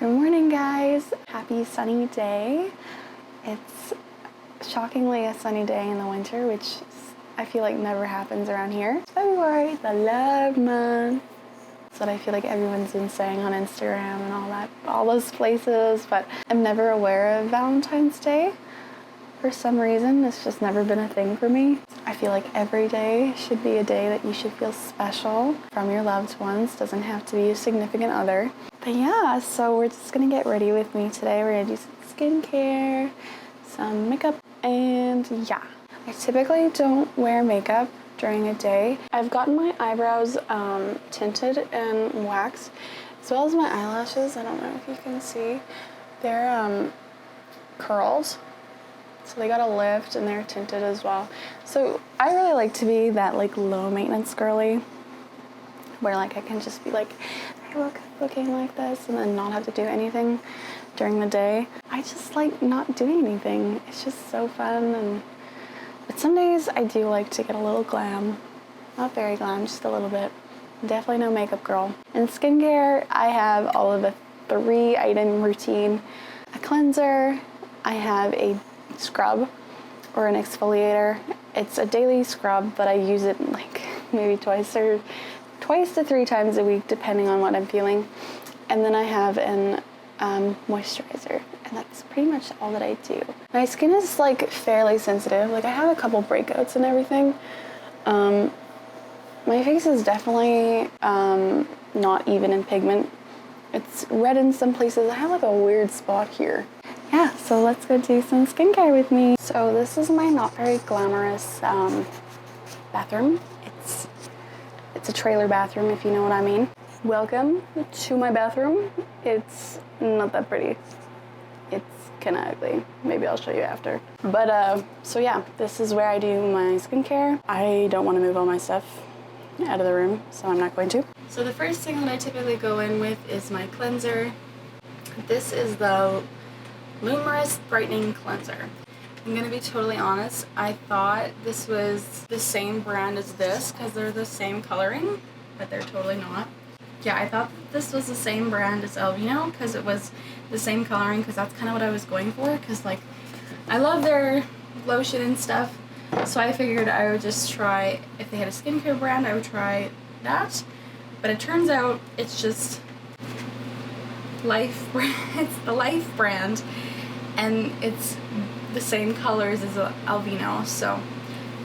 Good morning, guys. Happy sunny day. It's shockingly a sunny day in the winter, which I feel like never happens around here. February, the love month. That's what I feel like everyone's been saying on Instagram and all those places, but I'm never aware of Valentine's Day. For some reason, it's just never been a thing for me. I feel like every day should be a day that you should feel special from your loved ones. Doesn't have to be a significant other. But yeah, so we're just gonna get ready with me today. We're gonna do some skincare, some makeup, and yeah. I typically don't wear makeup during a day. I've gotten my eyebrows tinted and waxed, as well as my eyelashes. I don't know if you can see. They're curled. So they got a lift and they're tinted as well. So I really like to be that like low maintenance girly where like I can just be like, I woke up looking like this and then not have to do anything during the day. I just like not doing anything. It's just so fun. But some days I do like to get a little glam. Not very glam, just a little bit. Definitely no makeup girl. In skincare, I have all of a 3-item routine. A cleanser, I have a scrub or an exfoliator. It's a daily scrub, but I use it like maybe twice to 3 times a week depending on what I'm feeling. And then I have an moisturizer, and that's pretty much all that I do. My skin is like fairly sensitive. Like I have a couple breakouts and everything. My face is definitely not even in pigment. It's red in some places. I have like a weird spot here. Yeah, so let's go do some skincare with me. So this is my not very glamorous bathroom. It's a trailer bathroom, if you know what I mean. Welcome to my bathroom. It's not that pretty. It's kind of ugly. Maybe I'll show you after. But so yeah, this is where I do my skincare. I don't want to move all my stuff out of the room, so I'm not going to. So the first thing that I typically go in with is my cleanser. This is the Luminous Brightening Cleanser. I'm gonna be totally honest, I thought this was the same brand as this because they're the same coloring, but they're totally not. Yeah, I thought this was the same brand as Alvino because it was the same coloring, because that's kind of what I was going for, because like I love their lotion and stuff, so I figured I would just try, if they had a skincare brand I would try that, but it turns out it's just Life brand. It's the Life brand, and it's the same colors as Alvino, so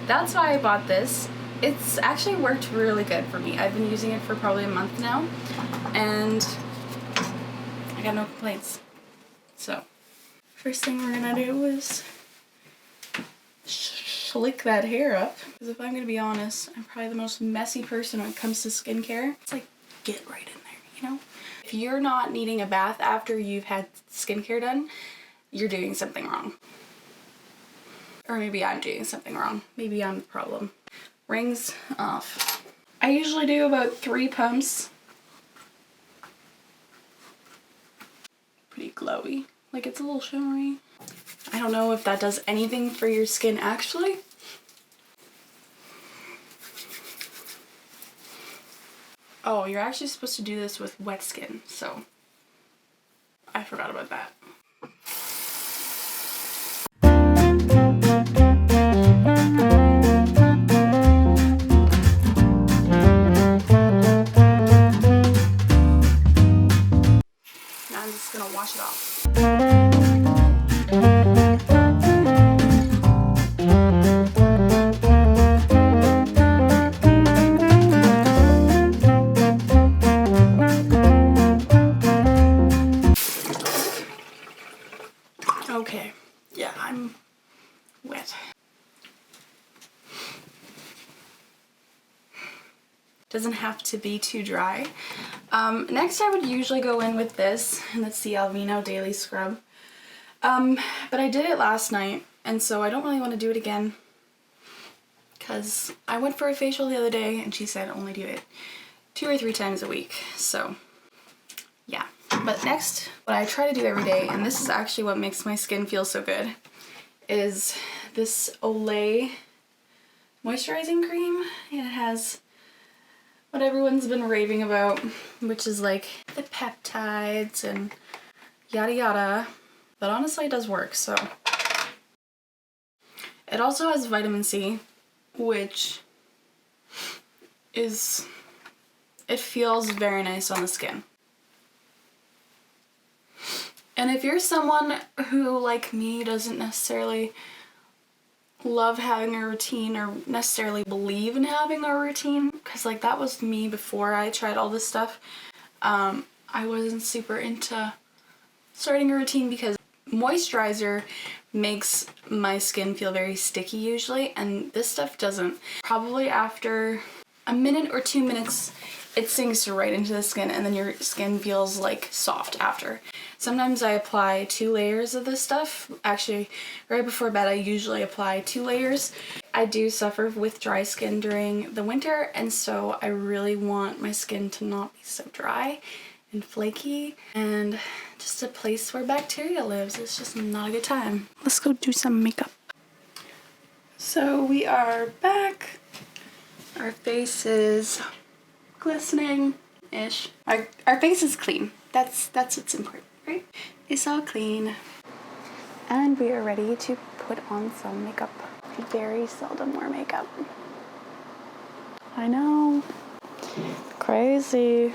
that's why I bought this. It's actually worked really good for me. I've been using it for probably a month now, and I got no complaints. So first thing we're gonna do is slick that hair up, because if I'm gonna be honest, I'm probably the most messy person when it comes to skincare. It's like, get right in there, you know? If you're not needing a bath after you've had skincare done, you're doing something wrong. Or maybe I'm doing something wrong. Maybe I'm the problem. Rings off. I usually do about 3 pumps. Pretty glowy. Like it's a little shimmery. I don't know if that does anything for your skin actually. Oh, you're actually supposed to do this with wet skin, so I forgot about that. Now I'm just gonna wash it off. Okay, yeah, I'm wet. Doesn't have to be too dry. Next I would usually go in with this, and that's the Alvino Daily Scrub. But I did it last night, and so I don't really want to do it again, because I went for a facial the other day, and she said only do it 2 or 3 times a week, so yeah. But next, what I try to do every day, and this is actually what makes my skin feel so good, is this Olay moisturizing cream. And it has what everyone's been raving about, which is like the peptides and yada yada, but honestly it does work. So it also has vitamin C, which is, it feels very nice on the skin. And if you're someone who, like me, doesn't necessarily love having a routine or necessarily believe in having a routine, because like that was me before I tried all this stuff, I wasn't super into starting a routine because moisturizer makes my skin feel very sticky usually, and this stuff doesn't. Probably after a minute or 2 minutes it sinks right into the skin, and then your skin feels like soft after. Sometimes I apply 2 layers of this stuff. Actually, right before bed I usually apply 2 layers. I do suffer with dry skin during the winter, and so I really want my skin to not be so dry and flaky, and just a place where bacteria lives. It's just not a good time. Let's go do some makeup. So we are back. Our face is glistening-ish. Our face is clean. That's what's important, right? It's all clean. And we are ready to put on some makeup. I very seldom wear makeup. I know. Crazy.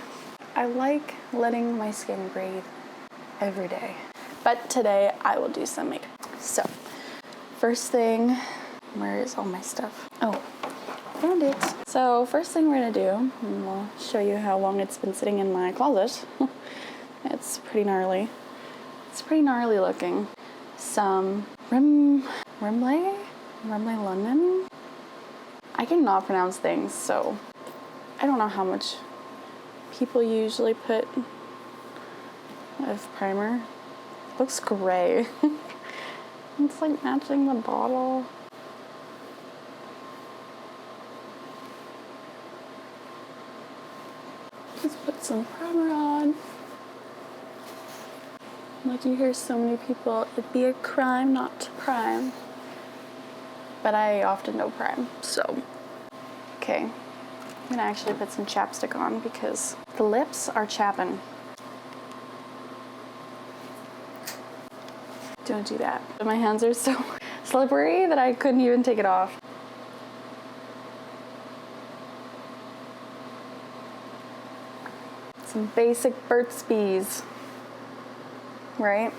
I like letting my skin breathe every day. But today I will do some makeup. So, first thing, where is all my stuff? Oh, found it. So first thing we're gonna do, and we'll show you how long it's been sitting in my closet. It's pretty gnarly. It's pretty gnarly looking. Some Remley London. I cannot pronounce things, so I don't know how much people usually put of primer. It looks gray. It's like matching the bottle. Just put some primer on. Like you hear so many people, it'd be a crime not to prime. But I often don't prime, so. Okay, I'm gonna actually put some chapstick on because the lips are chapping. Don't do that. My hands are so slippery that I couldn't even take it off. Some basic Burt's Bees, right?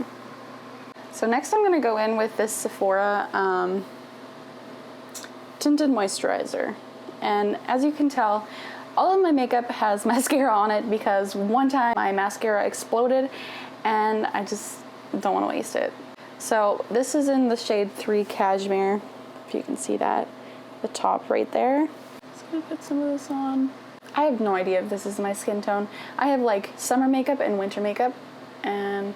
So next I'm gonna go in with this Sephora tinted moisturizer. And as you can tell, all of my makeup has mascara on it because one time my mascara exploded and I just don't want to waste it. So this is in the shade 3 Cashmere, if you can see that, the top right there. Just gonna put some of this on. I have no idea if this is my skin tone. I have like summer makeup and winter makeup, and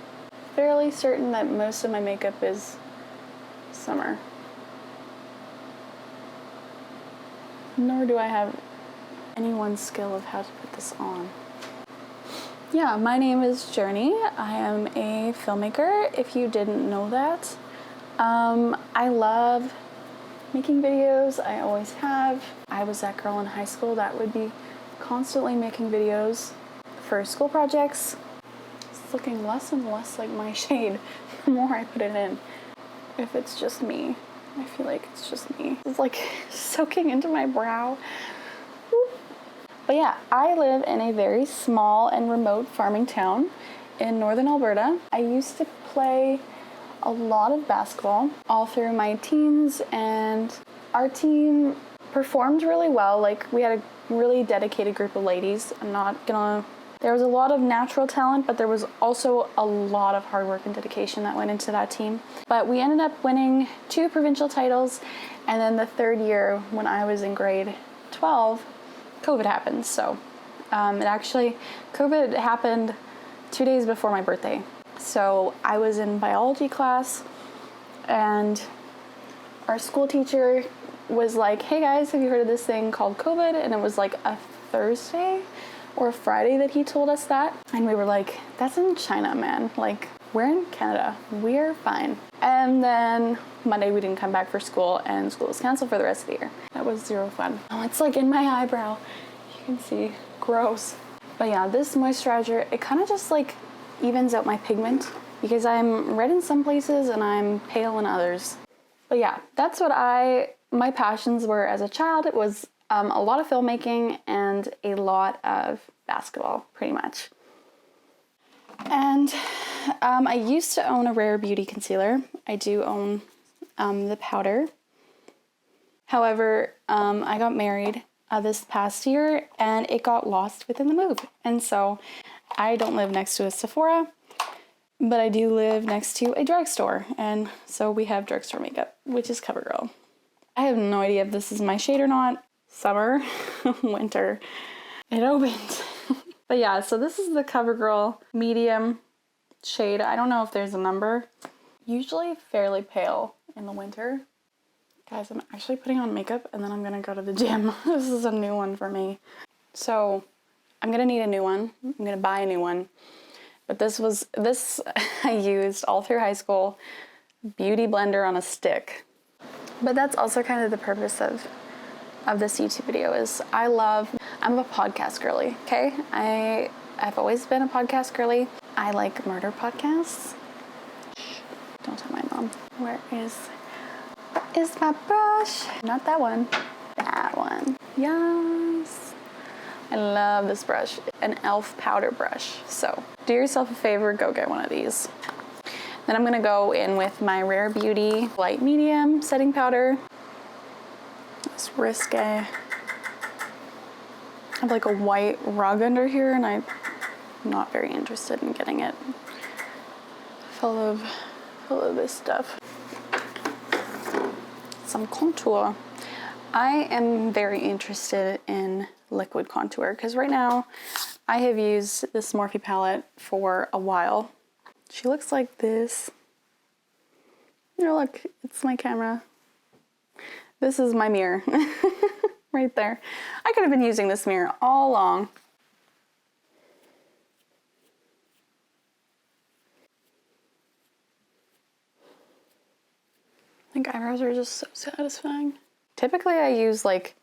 fairly certain that most of my makeup is summer. Nor do I have anyone's skill of how to put this on. Yeah, my name is Journey. I am a filmmaker, if you didn't know that. I love making videos. I always have. I was that girl in high school that would be constantly making videos for school projects. It's looking less and less like my shade the more I put it in. If it's just me. I feel like it's just me. It's like soaking into my brow. But yeah, I live in a very small and remote farming town in northern Alberta. I used to play a lot of basketball all through my teens, and our team performed really well. Like, we had a really dedicated group of ladies. There was a lot of natural talent, but there was also a lot of hard work and dedication that went into that team. But we ended up winning 2 provincial titles, and then the 3rd year, when I was in grade 12, COVID happened. So COVID happened 2 days before my birthday. So I was in biology class, and our school teacher was like, "Hey guys, have you heard of this thing called COVID?" And it was like a Thursday or a Friday that he told us that. And we were like, "That's in China, man. Like, we're in Canada. We're fine." And then Monday we didn't come back for school, and school was canceled for the rest of the year. That was zero fun. Oh, it's like in my eyebrow. You can see. Gross. But yeah, this moisturizer, it kind of just like evens out my pigment because I'm red in some places and I'm pale in others. But yeah, that's what my passions were as a child. It was a lot of filmmaking and a lot of basketball, pretty much. And I used to own a Rare Beauty concealer. I do own the powder. However, I got married this past year and it got lost within the move. And so I don't live next to a Sephora, but I do live next to a drugstore. And so we have drugstore makeup, which is CoverGirl. I have no idea if this is my shade or not. Summer, winter, it opened. But yeah, so this is the CoverGirl medium shade. I don't know if there's a number. Usually fairly pale in the winter. Guys, I'm actually putting on makeup and then I'm gonna go to the gym. This is a new one for me. So I'm gonna need a new one. I'm gonna buy a new one. But this I used all through high school. Beauty blender on a stick. But that's also kind of the purpose of this YouTube video is I'm a podcast girly, okay? I've always been a podcast girly. I like murder podcasts. Shh, don't tell my mom. Where is my brush? Not that one. That one. Yes. I love this brush. An e.l.f. powder brush. So do yourself a favor, go get one of these. Then I'm gonna go in with my Rare Beauty light medium setting powder. It's risque. I have like a white rug under here and I'm not very interested in getting it full of this stuff. Some contour. I am very interested in liquid contour because right now I have used this Morphe palette for a while. She looks like this. You know, look, it's my camera. This is my mirror right there. I could have been using this mirror all along. I think eyebrows are just so satisfying. Typically I use like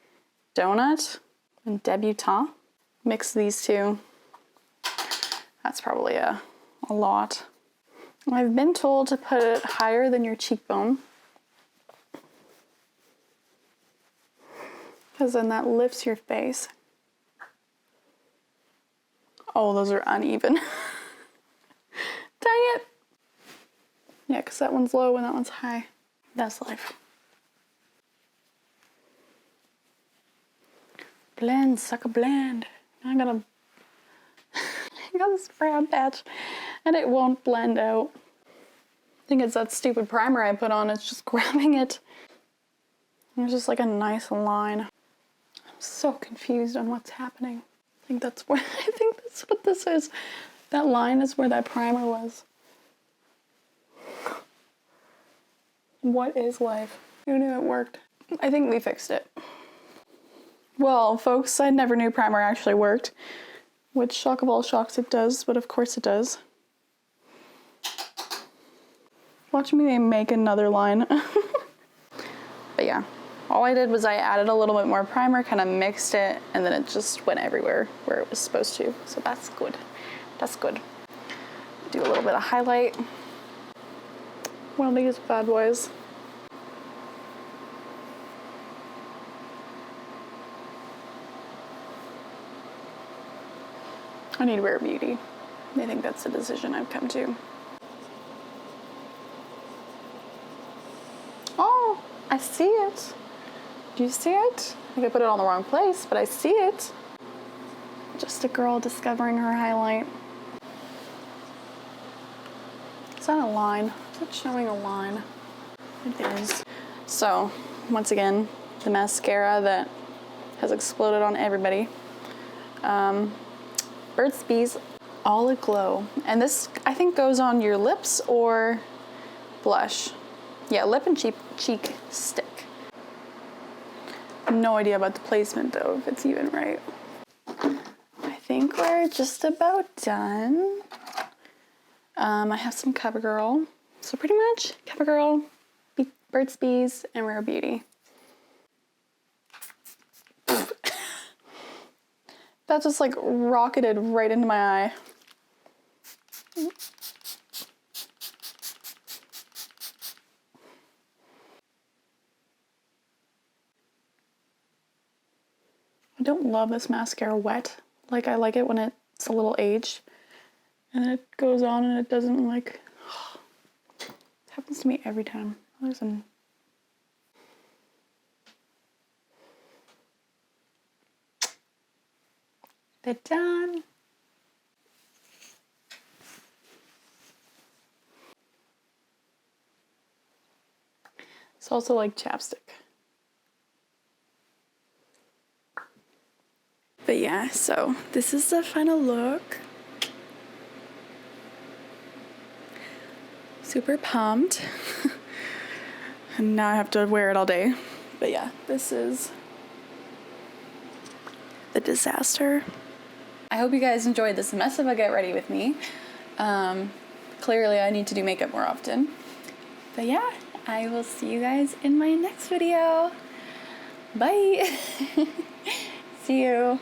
Donut and Debutante. Mix these two. That's probably a lot. I've been told to put it higher than your cheekbone, because then that lifts your face. Oh, those are uneven. Dang it. Yeah, because that one's low and that one's high. That's life. Blend, sucker blend. I got this brown patch and it won't blend out. I think it's that stupid primer I put on. It's just grabbing it. There's just like a nice line. I'm so confused on what's happening. I think that's what this is. That line is where that primer was. What is life? Who knew it worked? I think we fixed it. Well, folks, I never knew primer actually worked. Which, shock of all shocks, it does, but of course it does. Watch me make another line. But yeah, all I did was I added a little bit more primer, kind of mixed it, and then it just went everywhere where it was supposed to. So that's good. That's good. Do a little bit of highlight. One of these bad boys. I need Rare Beauty. I think that's the decision I've come to. Oh, I see it. Do you see it? I think I put it on the wrong place, but I see it. Just a girl discovering her highlight. Is that a line? Is it showing a line? It is. So, once again, the mascara that has exploded on everybody. Burt's Bees All Aglow. And this, I think, goes on your lips or blush. Yeah, lip and cheek stick. No idea about the placement, though, if it's even right. I think we're just about done. I have some CoverGirl. So pretty much CoverGirl, Burt's Bees, and Rare Beauty. That just like rocketed right into my eye. I don't love this mascara wet. Like, I like it when it's a little aged. And then it goes on and it doesn't, like... It happens to me every time. Listen. They're done. It's also like chapstick. But yeah, so this is the final look. Super pumped. And now I have to wear it all day. But yeah, this is the disaster. I hope you guys enjoyed this mess of a get ready with me. Clearly I need to do makeup more often. But yeah, I will see you guys in my next video. Bye. See you.